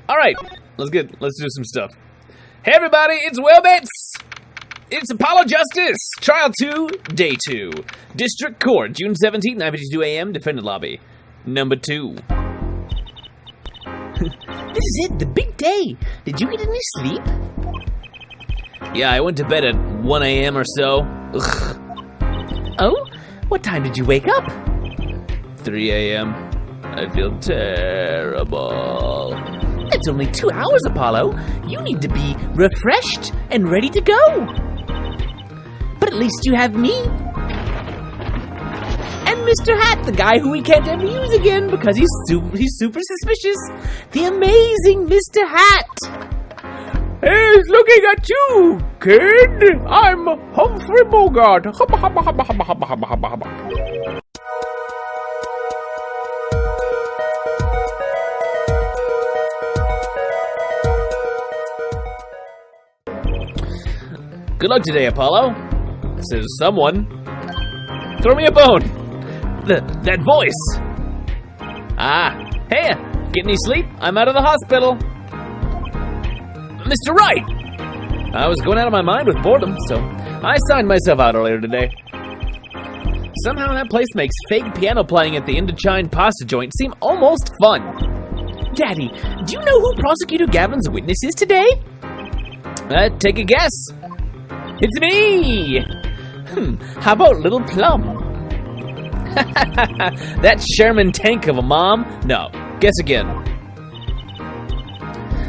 Alright, let's do some stuff. Hey everybody, it's Wilbits! It's Apollo Justice! Trial 2, Day 2. District Court, June 17th, 9:52 a.m., Defendant Lobby. Number 2. This is it, the big day. Did you get any sleep? Yeah, I went to bed at 1 a.m. or so. Ugh. Oh? What time did you wake up? 3 a.m. I feel terrible. It's only 2 hours, Apollo. You need to be refreshed and ready to go. But at least you have me. And Mr. Hat, the guy who we can't ever use again because he's super suspicious. The amazing Mr. Hat. He's looking at you, kid. I'm Humphrey Bogart. Hubba, hubba, hubba, hubba, hubba, hubba, hubba, hubba. Good luck today, Apollo, says someone. Throw me a bone. That voice. Ah, hey, get any sleep? I'm out of the hospital. Mr. Wright! I was going out of my mind with boredom, so I signed myself out earlier today. Somehow that place makes fake piano playing at the Indochine pasta joint seem almost fun. Daddy, do you know who Prosecutor Gavin's witness is today? Take a guess. It's me! How about Little Plum? That Sherman tank of a mom? No, guess again.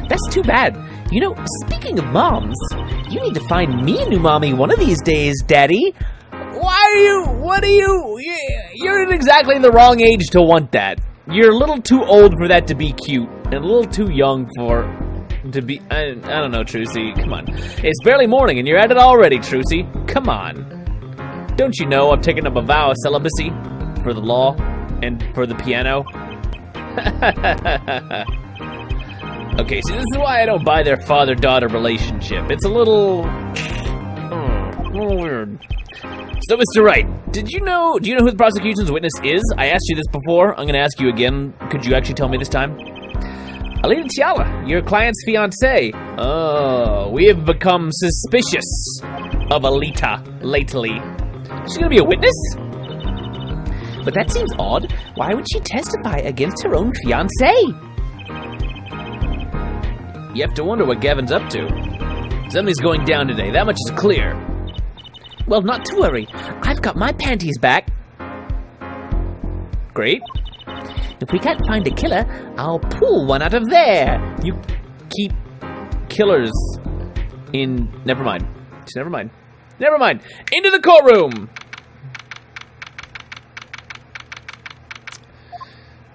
That's too bad. You know, speaking of moms, you need to find me a new mommy one of these days, Daddy. You're in exactly the wrong age to want that. You're a little too old for that to be cute, and a little too young to be, I don't know, Trucy, come on. It's barely morning and you're at it already, Trucy. Come on. Don't you know I've taken up a vow of celibacy for the law and for the piano? Okay, see, this is why I don't buy their father-daughter relationship. It's a little weird. So, Mr. Wright, do you know who the prosecution's witness is? I asked you this before. I'm going to ask you again. Could you actually tell me this time? Alita Tiala, your client's fiancée. Oh, we have become suspicious of Alita lately. She's going to be a witness? But that seems odd. Why would she testify against her own fiancé? You have to wonder what Gavin's up to. Something's going down today, that much is clear. Well, not to worry. I've got my panties back. Great. If we can't find a killer, I'll pull one out of there. You keep killers in... Never mind. Just never mind. Never mind. Into the courtroom!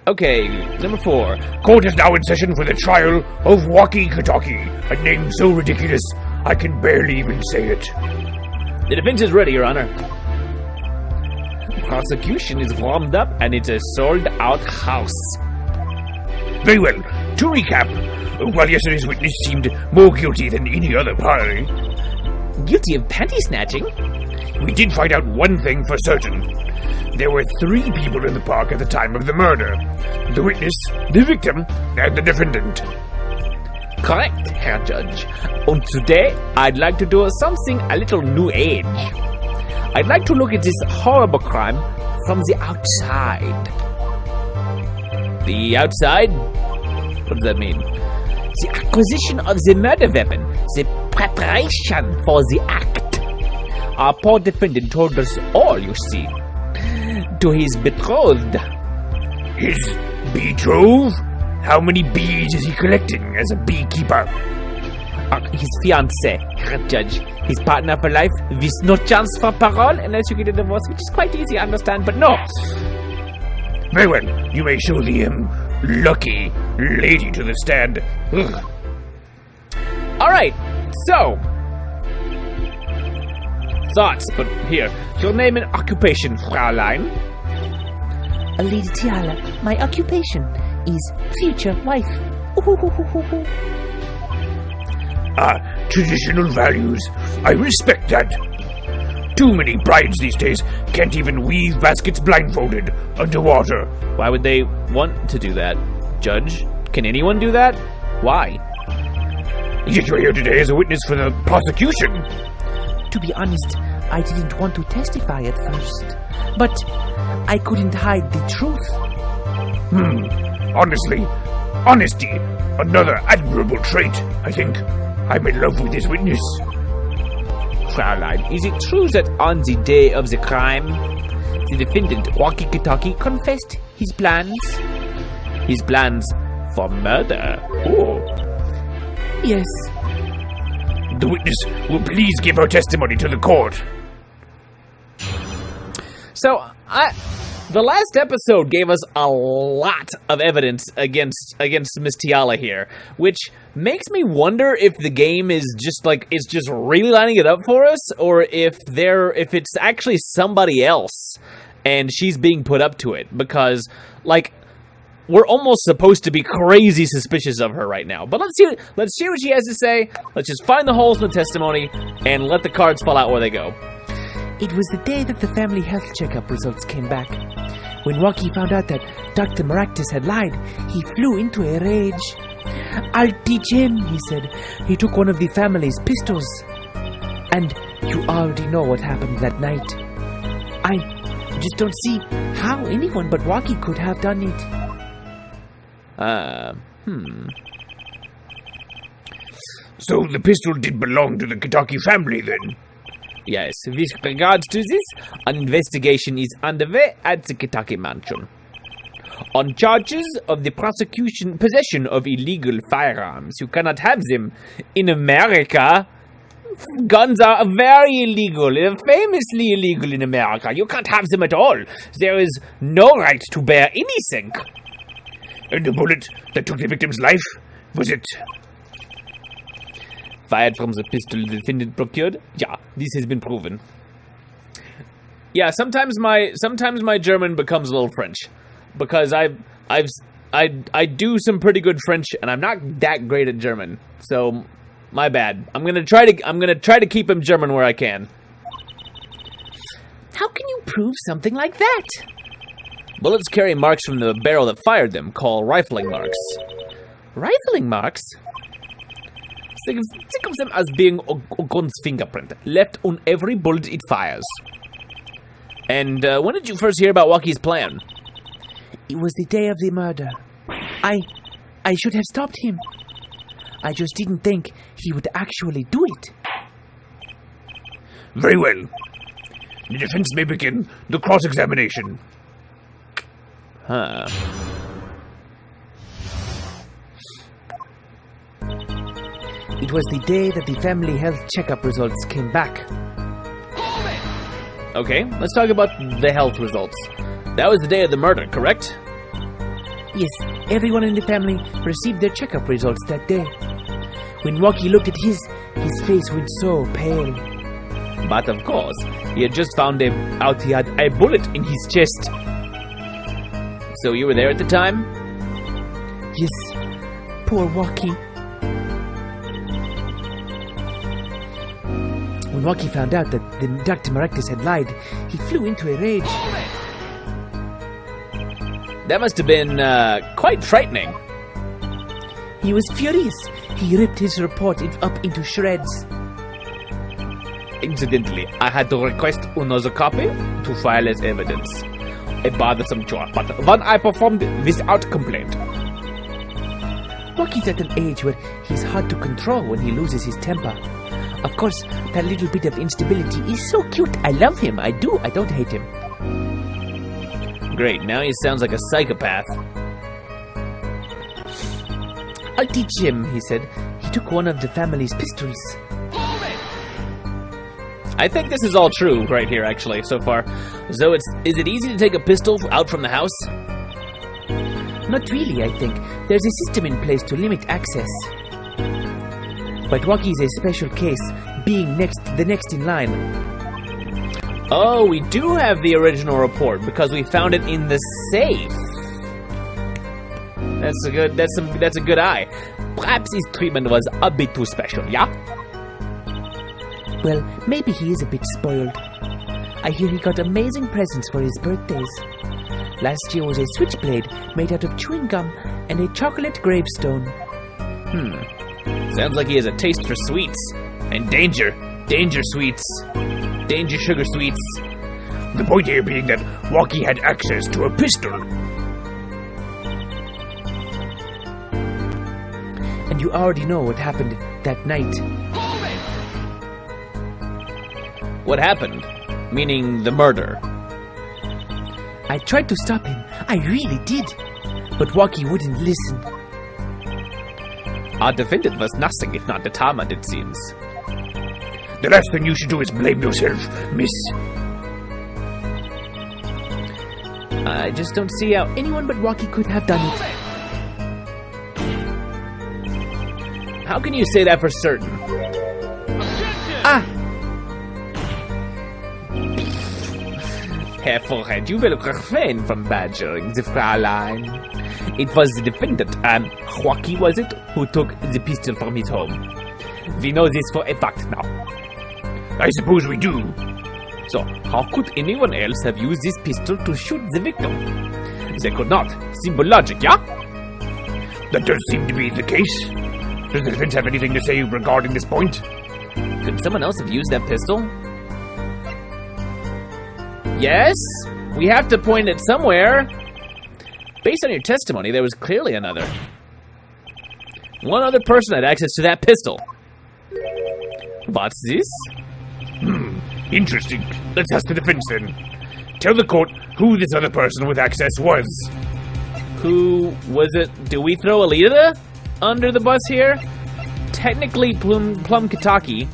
Okay, number 4. Court is now in session for the trial of Walkie Kataki, a name so ridiculous I can barely even say it. The defense is ready, Your Honor. Prosecution is warmed up and it's a sold-out house. Very well. To recap, while yesterday's witness seemed more guilty than any other party, guilty of panty snatching? We did find out one thing for certain. There were 3 people in the park at the time of the murder. The witness, the victim, and the defendant. Correct, Herr Judge. And today, I'd like to do something a little new age. I'd like to look at this horrible crime from the outside. The outside? What does that mean? The acquisition of the murder weapon, the preparation for the act. Our poor defendant told us all, you see. To his betrothed. His betrothed? How many bees is he collecting as a beekeeper? His fiancée, Herr Judge. His partner for life, with no chance for parole unless you get a divorce, which is quite easy, I understand, but no. Very well, you may show the lucky lady to the stand. Alright, so. Thoughts, but here. Your name and occupation, Fraulein? Alita Tiala. My occupation is future wife. Traditional values. I respect that. Too many brides these days can't even weave baskets blindfolded underwater. Why would they want to do that? Judge, can anyone do that? Why? Yet you're here today as a witness for the prosecution. To be honest, I didn't want to testify at first, but I couldn't hide the truth. Honestly, honesty, another admirable trait. I think I'm in love with this witness. Fraulein, is it true that on the day of the crime, the defendant, Walkie-Talkie, confessed his plans? His plans for murder? Oh. Yes. The witness will please give her testimony to the court. So, the last episode gave us a lot of evidence against Miss Tiala here, which makes me wonder if the game is just really lining it up for us, or if it's actually somebody else and she's being put up to it, because like we're almost supposed to be crazy suspicious of her right now. But let's see what she has to say. Let's just find the holes in the testimony and let the cards fall out where they go. It was the day that the family health checkup results came back. When Walkie found out that Dr. Maractus had lied, he flew into a rage. "I'll teach him," he said. He took one of the family's pistols. And you already know what happened that night. I just don't see how anyone but Walkie could have done it. So the pistol did belong to the Kitaki family then? Yes, with regards to this, an investigation is underway at the Kitaki mansion. On charges of the possession of illegal firearms. You cannot have them in America. Guns are very illegal, famously illegal in America. You can't have them at all. There is no right to bear anything. And the bullet that took the victim's life, was it fired from the pistol the defendant procured? Yeah, this has been proven. Yeah, sometimes my German becomes a little French, because I do some pretty good French, and I'm not that great at German. So, my bad. I'm gonna try to keep him German where I can. How can you prove something like that? Bullets carry marks from the barrel that fired them, called rifling marks. Rifling marks? Think of them as being a gun's fingerprint, left on every bullet it fires. And when did you first hear about Walkie's plan? It was the day of the murder. I should have stopped him. I just didn't think he would actually do it. Very well. The defense may begin the cross-examination. Huh. It was the day that the family health checkup results came back. Okay, let's talk about the health results. That was the day of the murder, correct? Yes, everyone in the family received their checkup results that day. When Walkie looked at his face went so pale. But of course, he had just found out he had a bullet in his chest. So you were there at the time? Yes, poor Walkie. When Walkie found out that Dr. Maractus had lied, he flew into a rage. That must have been quite frightening. He was furious. He ripped his report up into shreds. Incidentally, I had to request another copy to file as evidence. A bothersome chore, but one I performed without complaint. Walkie's at an age where he's hard to control when he loses his temper. Of course, that little bit of instability is so cute. I love him. I do. I don't hate him. Great, now he sounds like a psychopath. I'll teach him, he said. He took one of the family's pistols. I think this is all true right here, actually, so far. So is it easy to take a pistol out from the house? Not really, I think. There's a system in place to limit access. But Walkie's a special case, being the next in line. Oh, we do have the original report because we found it in the safe. That's a good eye. Perhaps his treatment was a bit too special, yeah? Well, maybe he is a bit spoiled. I hear he got amazing presents for his birthdays. Last year was a switchblade made out of chewing gum and a chocolate gravestone. Sounds like he has a taste for sweets. And danger. Danger sweets. Danger sugar sweets. The point here being that Walkie had access to a pistol. And you already know what happened that night. What happened? Meaning the murder. I tried to stop him. I really did. But Walkie wouldn't listen. Our defendant was nothing if not determined, it seems. The last thing you should do is blame yourself, miss. I just don't see how anyone but Walkie could have done it. How can you say that for certain? Ah! Herr Forehead, you will refrain from badgering the Fraulein. It was the defendant, Joaquin was it, who took the pistol from his home. We know this for a fact now. I suppose we do. So, how could anyone else have used this pistol to shoot the victim? They could not. Simple logic, yeah? That does seem to be the case. Does the defense have anything to say regarding this point? Could someone else have used that pistol? Yes? We have to point it somewhere. Based on your testimony, there was clearly another. One other person had access to that pistol. What's this? Interesting. Let's ask the defense then. Tell the court who this other person with access was. Who was it? Do we throw Alita under the bus here? Technically, Plum Kitaki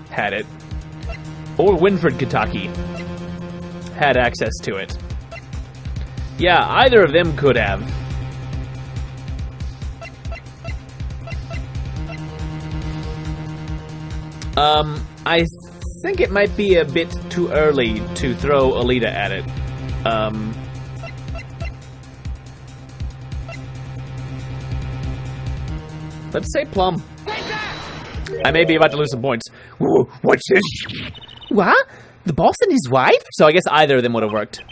had it. Or Winfred Kitaki had access to it. Yeah, either of them could have. I think it might be a bit too early to throw Alita at it. Let's say Plum. I may be about to lose some points. Whoa, what's this? What? The boss and his wife? So I guess either of them would have worked.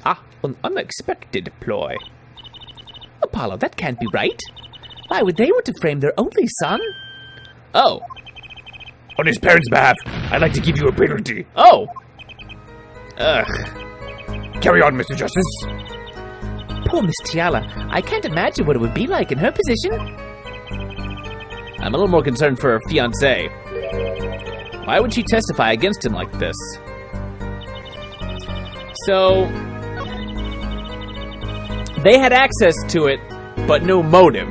Ah, an unexpected ploy. Apollo, that can't be right. Why would they want to frame their only son? Oh. On his parents' behalf, I'd like to give you a penalty. Oh. Ugh. Carry on, Mr. Justice. Poor Miss Tiala. I can't imagine what it would be like in her position. I'm a little more concerned for her fiancé. Why would she testify against him like this? So, they had access to it, but no motive.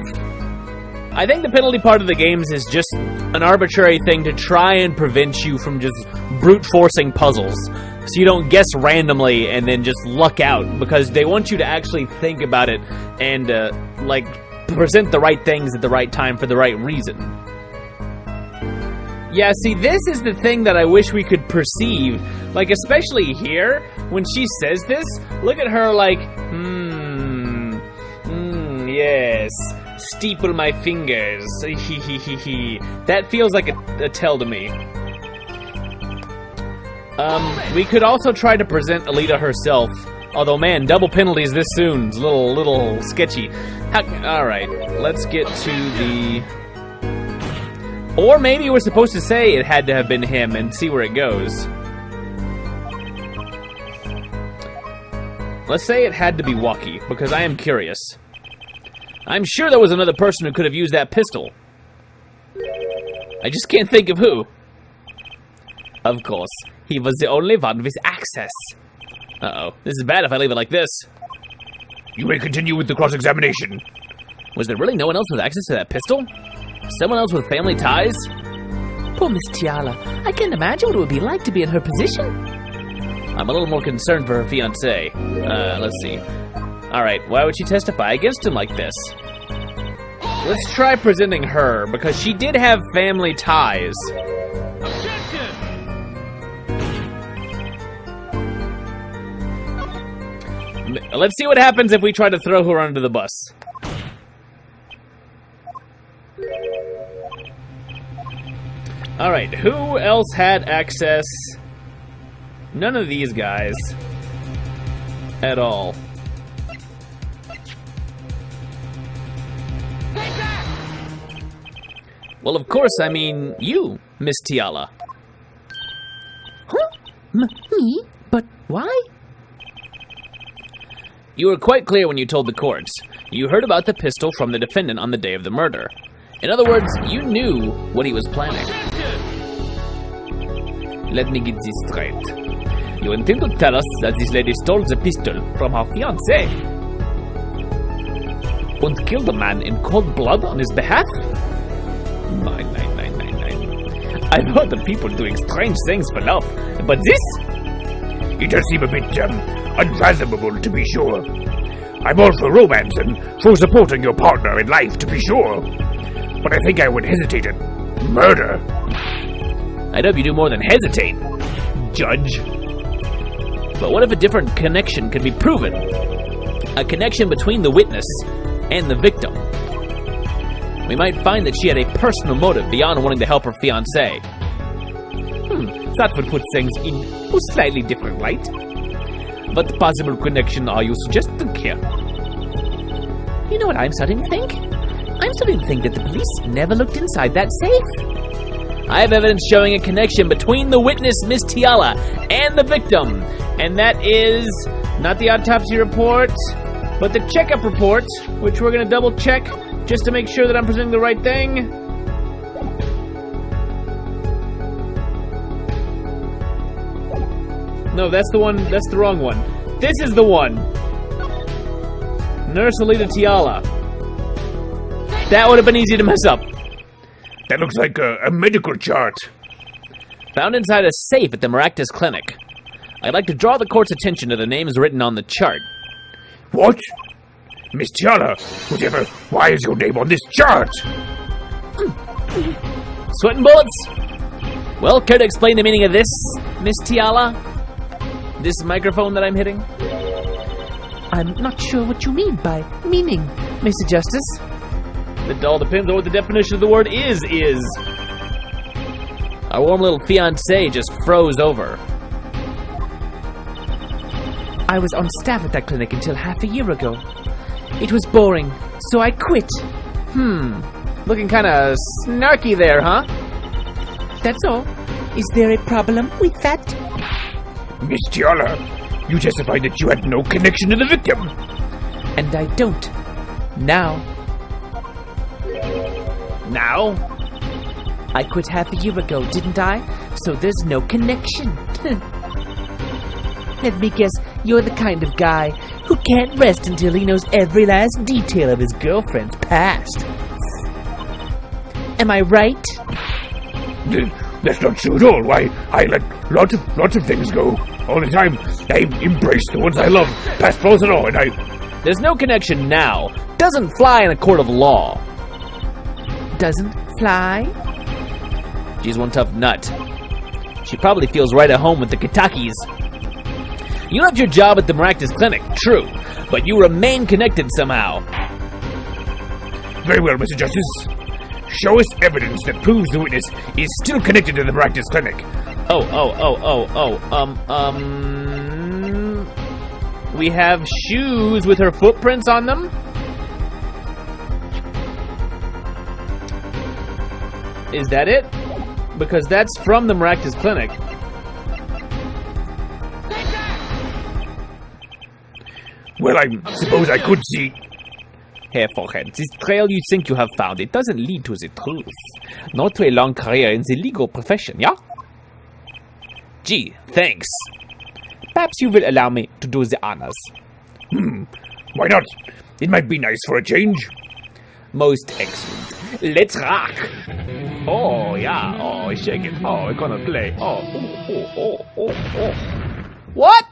I think the penalty part of the games is just an arbitrary thing to try and prevent you from just brute forcing puzzles. So you don't guess randomly and then just luck out, because they want you to actually think about it and, present the right things at the right time for the right reason. Yeah, see, this is the thing that I wish we could perceive. Like, especially here, when she says this, look at her like, yes, steeple my fingers, That feels like a tell to me. We could also try to present Alita herself. Although, man, double penalties this soon is a little sketchy. Alright, let's get to the... Or maybe we're supposed to say it had to have been him and see where it goes. Let's say it had to be Walkie, because I am curious. I'm sure there was another person who could have used that pistol. I just can't think of who. Of course, he was the only one with access. Uh-oh, this is bad if I leave it like this. You may continue with the cross-examination. Was there really no one else with access to that pistol? Someone else with family ties? Poor Miss Tiala. I can't imagine what it would be like to be in her position. I'm a little more concerned for her fiancé. Let's see. Alright, why would she testify against him like this? Let's try presenting her, because she did have family ties. Let's see what happens if we try to throw her under the bus. Alright, who else had access? None of these guys. At all. Well, of course, I mean you, Miss Tiala. Huh? Me? But why? You were quite clear when you told the courts. You heard about the pistol from the defendant on the day of the murder. In other words, you knew what he was planning. Let me get this straight. You intend to tell us that this lady stole the pistol from her fiancé and killed a man in cold blood on his behalf? Nine. I've heard of people doing strange things for love, but this? It does seem a bit, unfathomable, to be sure. I'm all for romance and for supporting your partner in life, to be sure. But I think I would hesitate at murder. I'd hope you do more than hesitate, Judge. But what if a different connection could be proven? A connection between the witness and the victim. We might find that she had a personal motive beyond wanting to help her fiancé. That would put things in a slightly different light. What possible connection are you suggesting here? You know what I'm starting to think? I'm starting to think that the police never looked inside that safe. I have evidence showing a connection between the witness, Miss Tiala, and the victim. And that is not the autopsy report, but the checkup report, which we're going to double check just to make sure that I'm presenting the right thing. No, that's the one. That's the wrong one. This is the one. Nurse Alita Tiala. That would have been easy to mess up. That looks like a medical chart. Found inside a safe at the Maractus Clinic. I'd like to draw the court's attention to the names written on the chart. What? Miss Tiala, why is your name on this chart? Sweating bullets? Well, care to explain the meaning of this, Miss Tiala? This microphone that I'm hitting? I'm not sure what you mean by meaning, Mr. Justice. It all depends on what the definition of the word is. Our warm little fiancé just froze over. I was on staff at that clinic until half a year ago. It was boring, so I quit. Looking kind of snarky there, huh? That's all. Is there a problem with that? Miss Tiala, you testified that you had no connection to the victim. And I don't. Now. Now? I quit half a year ago, didn't I? So there's no connection. Let me guess, you're the kind of guy who can't rest until he knows every last detail of his girlfriend's past. Am I right? That's not true at all. Why, I let lots of things go all the time. I embrace the ones I love, past flaws and all, and There's no connection now. Doesn't fly in a court of law. Doesn't fly? She's one tough nut. She probably feels right at home with the Kitakis. You left your job at the Maractus Clinic, true, but you remain connected somehow. Very well, Mr. Justice. Show us evidence that proves the witness is still connected to the Maractus Clinic. We have shoes with her footprints on them. Is that it? Because that's from the Maractus Clinic. Well, I suppose I could see. Herr Forehead, this trail you think you have found, it doesn't lead to the truth. Not to a long career in the legal profession, yeah? Gee, thanks. Perhaps you will allow me to do the honors. Why not? It might be nice for a change. Most excellent. Let's rock. Oh, yeah. Oh, shake it. Oh, we're gonna play. Oh. What?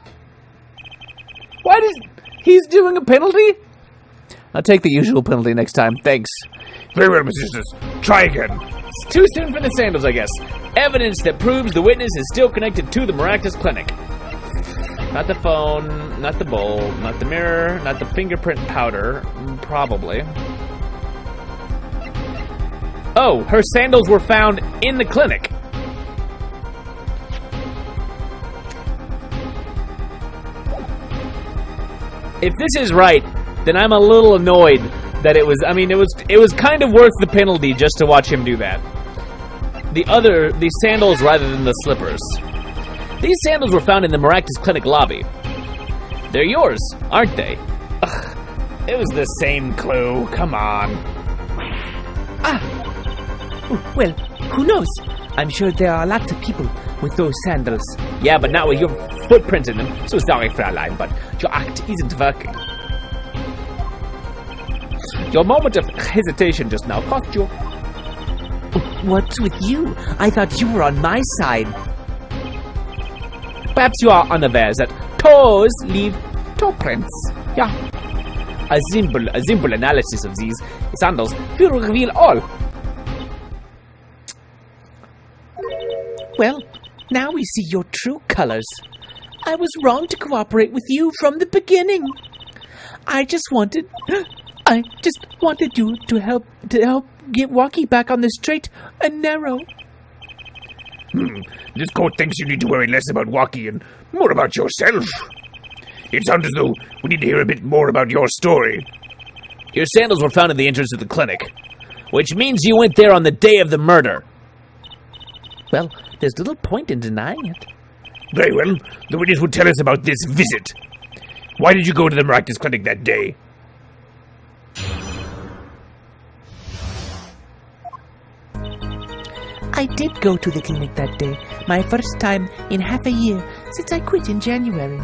Why does... He's doing a penalty? I'll take the usual penalty next time. Thanks. Very well, Mr. Justice. Try again. It's too soon for the sandals, I guess. Evidence that proves the witness is still connected to the Maractus Clinic. Not the phone, not the bowl, not the mirror, not the fingerprint powder. Probably. Oh, her sandals were found in the clinic. If this is right, then I'm a little annoyed that it was. I mean, it was kind of worth the penalty just to watch him do that. The sandals rather than the slippers. These sandals were found in the Maractus Clinic lobby. They're yours, aren't they? Ugh, it was the same clue. Come on. Well, who knows? I'm sure there are a lot of people with those sandals. Yeah, but not with your footprint in them. So sorry, Fraulein, but your act isn't working. Your moment of hesitation just now cost you. What's with you? I thought you were on my side. Perhaps you are unaware that toes leave toe prints. Yeah. A simple analysis of these sandals will reveal all. Well, now we see your true colors. I was wrong to cooperate with you from the beginning. I just wanted you to help get Walkie back on the straight and narrow. This court thinks you need to worry less about Walkie and more about yourself. It sounds as though we need to hear a bit more about your story. Your sandals were found at the entrance of the clinic, which means you went there on the day of the murder. Well, there's little point in denying it. Very well. The witness will tell us about this visit. Why did you go to the Maractus Clinic that day? I did go to the clinic that day, my first time in half a year since I quit in January.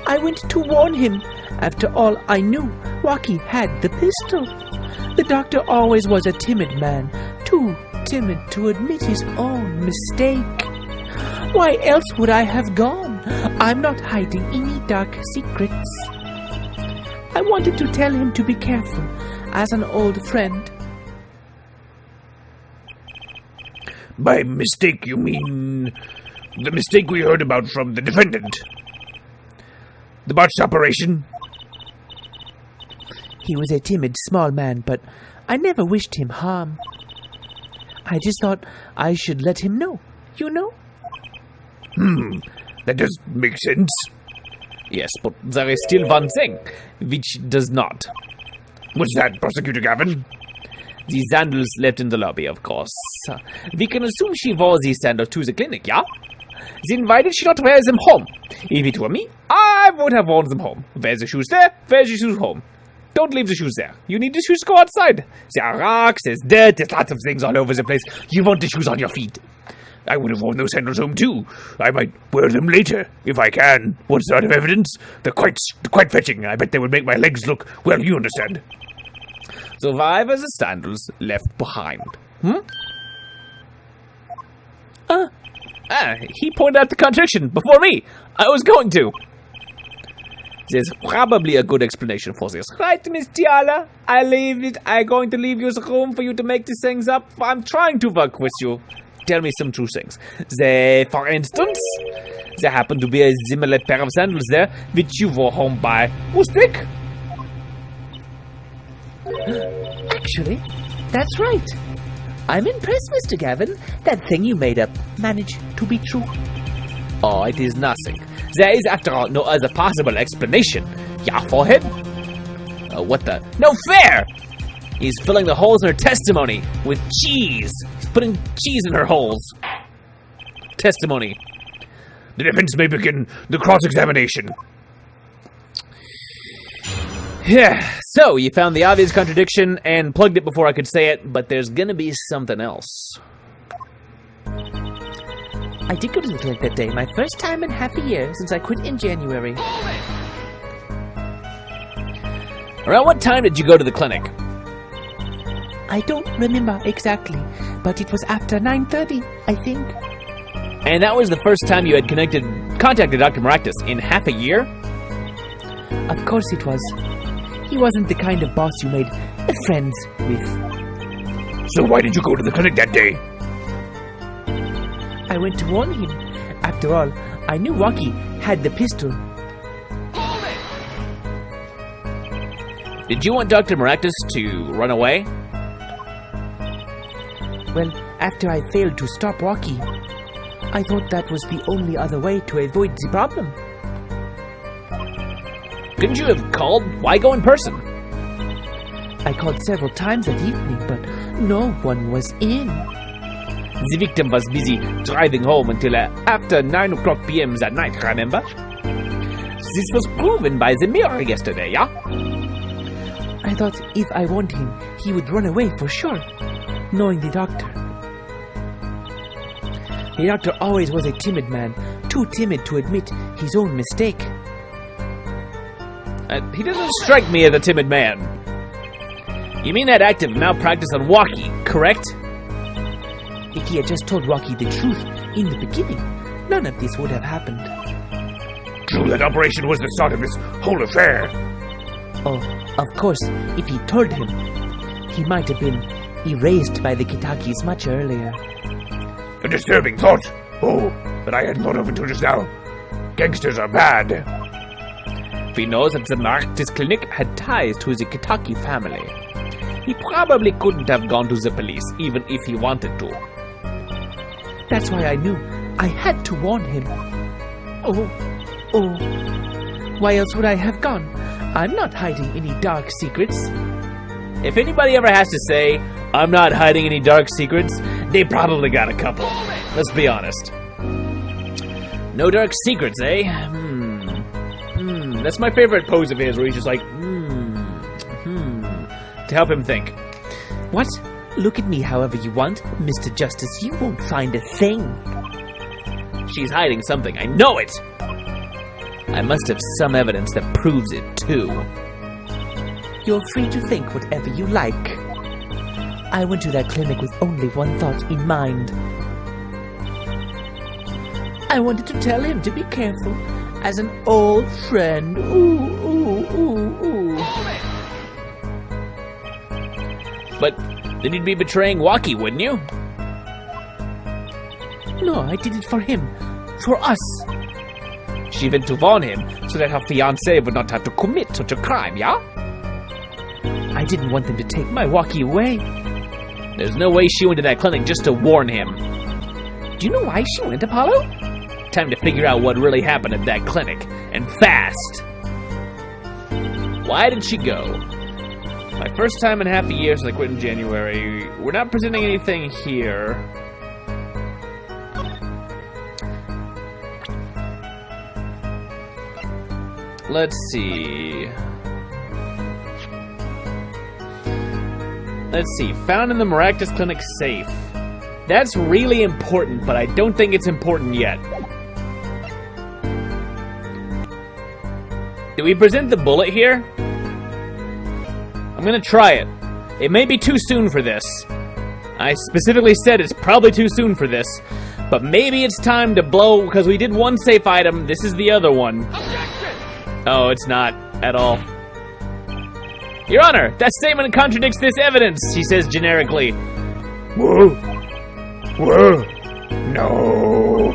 I went to warn him. After all, I knew Walkie had the pistol. The doctor always was a timid man, too timid to admit his own mistake. Why else would I have gone? I'm not hiding any dark secrets. I wanted to tell him to be careful, as an old friend. By mistake, you mean the mistake we heard about from the defendant? The botched operation? He was a timid, small man, but I never wished him harm. I just thought I should let him know, you know? That does make sense. Yes, but there is still one thing, which does not. What's that, Prosecutor Gavin? The sandals left in the lobby, of course. We can assume she wore these sandals to the clinic, yeah? Then why did she not wear them home? If it were me, I would have worn them home. Wear the shoes there, wear the shoes home. Don't leave the shoes there. You need the shoes to go outside. There are rocks, there's dirt, there's lots of things all over the place. You want the shoes on your feet. I would have worn those sandals home too. I might wear them later, if I can. What sort of evidence? They're quite fetching. I bet they would make my legs look, well, you understand. So why were the sandals left behind? He pointed out the contradiction before me. I was going to. There's probably a good explanation for this. Right, Miss Tiala? I'm going to leave you the room for you to make these things up. I'm trying to work with you. Tell me some true things. For instance, there happened to be a similar pair of sandals there, which you wore home by mistake. Actually, that's right. I'm impressed, Mr. Gavin. That thing you made up managed to be true. Oh, it is nothing. There is, after all, no other possible explanation. Yeah, for him? What the? No fair! He's filling the holes in her testimony with cheese. He's putting cheese in her holes. Testimony. The defense may begin the cross-examination. Yeah, so you found the obvious contradiction and plugged it before I could say it, but there's gonna be something else. I did go to the clinic that day, my first time in half a year since I quit in January. Around what time did you go to the clinic? I don't remember exactly, but it was after 9:30, I think. And that was the first time you had contacted Dr. Maractus in half a year? Of course it was. He wasn't the kind of boss you made friends with. So why did you go to the clinic that day? I went to warn him. After all, I knew Walkie had the pistol. Did you want Dr. Maractus to run away? Well, after I failed to stop Walkie, I thought that was the only other way to avoid the problem. Couldn't you have called? Why go in person? I called several times that evening, but no one was in. The victim was busy driving home until after 9 o'clock p.m. that night, remember? This was proven by the mirror yesterday, yeah? I thought if I warned him, he would run away for sure, knowing the doctor. The doctor always was a timid man, too timid to admit his own mistake. He doesn't strike me as a timid man. You mean that act of malpractice on Walkie, correct? If he had just told Rocky the truth in the beginning, none of this would have happened. True, that operation was the start of this whole affair. Oh, of course, if he told him, he might have been erased by the Kitakis much earlier. A disturbing thought. Oh, that I hadn't thought of until just now. Gangsters are bad. We know that the Marctis clinic had ties to the Kitaki family. He probably couldn't have gone to the police, even if he wanted to. That's why I knew I had to warn him. Oh, why else would I have gone? I'm not hiding any dark secrets. If anybody ever has to say, I'm not hiding any dark secrets, they probably got a couple. Let's be honest. No dark secrets, eh? That's my favorite pose of his, where he's just like, to help him think. What? Look at me however you want, Mr. Justice. You won't find a thing. She's hiding something. I know it! I must have some evidence that proves it, too. You're free to think whatever you like. I went to that clinic with only one thought in mind. I wanted to tell him to be careful, as an old friend. Ooh. But then you'd be betraying Walkie, wouldn't you? No, I did it for him. For us. She went to warn him, so that her fiancé would not have to commit such a crime, yeah? I didn't want them to take my Walkie away. There's no way she went to that clinic just to warn him. Do you know why she went, Apollo? Time to figure out what really happened at that clinic, and fast. Why did she go? My first time in half a year since I quit in January. We're not presenting anything here. Let's see. Found in the Maractus Clinic safe. That's really important, but I don't think it's important yet. Did we present the bullet here? I'm gonna try it. It may be too soon for this. I specifically said it's probably too soon for this. But maybe it's time to blow, because we did one safe item. This is the other one. Oh, it's not at all. Your Honor, that statement contradicts this evidence, he says generically. Whoa. No.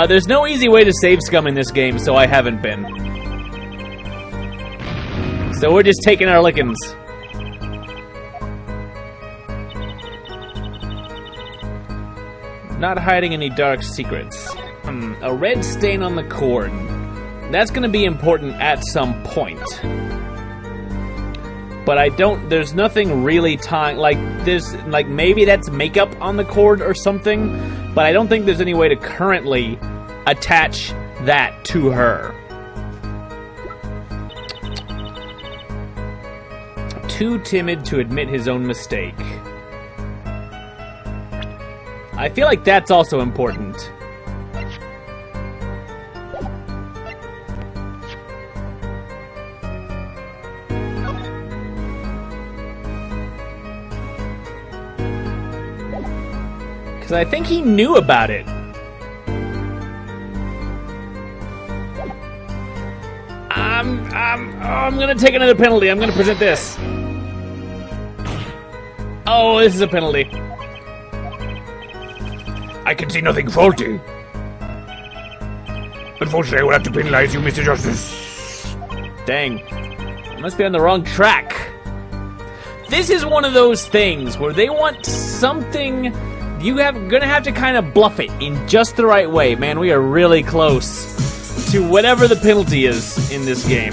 There's no easy way to save scum in this game, so I haven't been. So we're just taking our lickings. Not hiding any dark secrets. A red stain on the cord. That's gonna be important at some point. But there's nothing really tying, maybe that's makeup on the cord or something, but I don't think there's any way to currently attach that to her. Too timid to admit his own mistake. I feel like that's also important. Because I think he knew about it. I'm gonna take another penalty. I'm gonna present this. Oh, this is a penalty. I can see nothing faulty. Unfortunately, I will have to penalize you, Mr. Justice. Dang. I must be on the wrong track. This is one of those things where they want something. Gonna have to kind of bluff it in just the right way. Man, we are really close. to whatever the penalty is in this game.